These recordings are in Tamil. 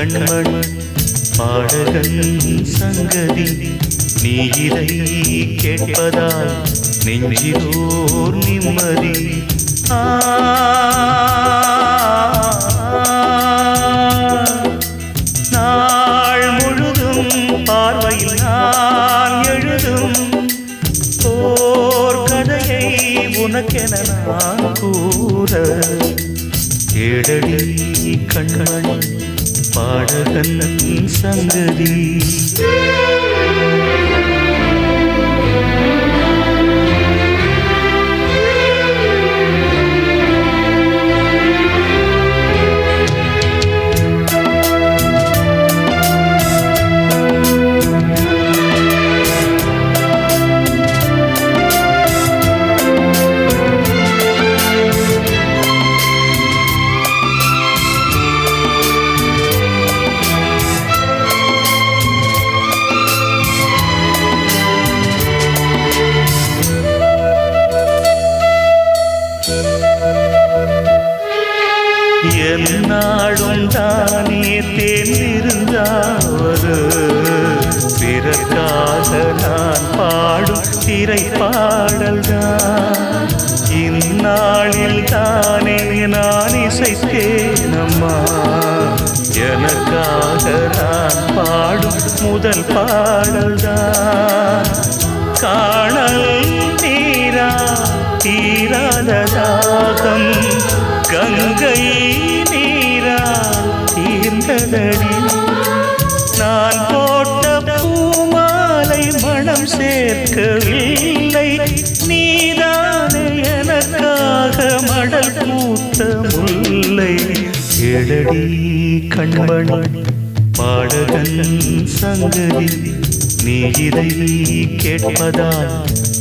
கண்மண் பாடகன் சங்கதி நீ இதை கேட்பதால் நெஞ்சிலோர் நிம்மதி. நாள் முழுதும் பார்வையில் நான் எழுதும் ஓர் கதையை உனக்கென நான் கூற கேடடி கண்மண் பாடகன் சங்கதி. என்னாடும் தானே தேர்ந்திருந்தாவது பிறக்காக நான் பாடும் திரைப்பாடல்தான். இந்நாளில் தானே நான் இசைத்தேனம்மா எனக்காக நான் பாடும் முதல் பாடல்தான். காணல் நீரா தீராத தாகம் கங்கை நீரால் தீர்ந்ததடி. நான் போட்ட பூமாலை மனம் சேர்க்கவில்லை நீதானே எனக்காக மடல் பூத்த முல்லை. எழடி கண்மண் பாடகன் சங்கதி நீ இதை கேட்பதால்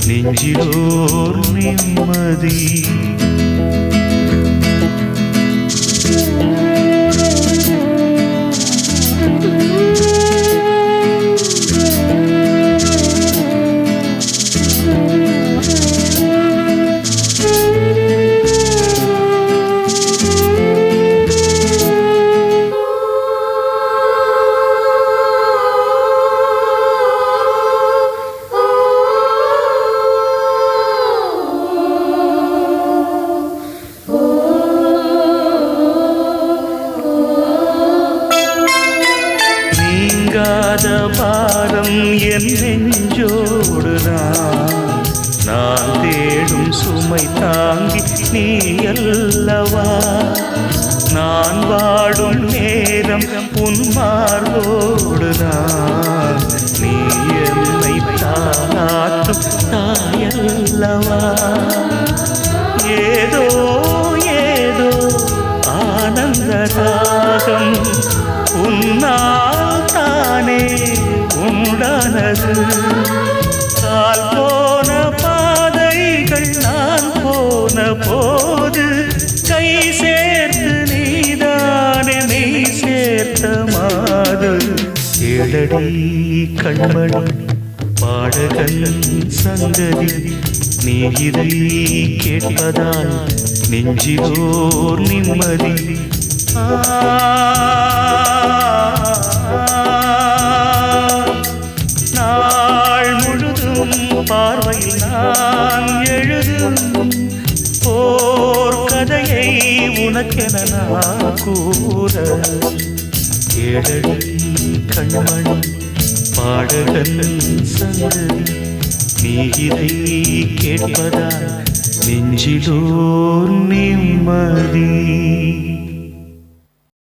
நெஞ்சிலோர் நிம்மதி. பாரம் என் நெஞ்சோடுதான் நான் தேடும் சுமை தாங்கி நீ அல்லவா. நான் வாடும் நேரம் உன் மார்போடுதான் நீ என்னை தாளாட்டும் தாயல்லவா. ஏதோ ஏதோ ஆனந்த ராகம் உன்னால் தானே உண்டானது. கால் போன பாதைகள் நான் போன போது கை சேர்த்து நீதானே நீ சேர்த்த மாது. எழடி கண்மண் பாடகன் சங்கதி நீ இதை கேட்பதால் நெஞ்சிலோர் நிம்மதி. நாள் முழுதும் பார்வையில் நான் எழுதும் ஓர் கதையை உனக்கென நான் கூற கேடடி கண்மண் பாடகன் சங்கதி நீ இதை கேட்பதால் நெஞ்சிலோர் நிம்மதி.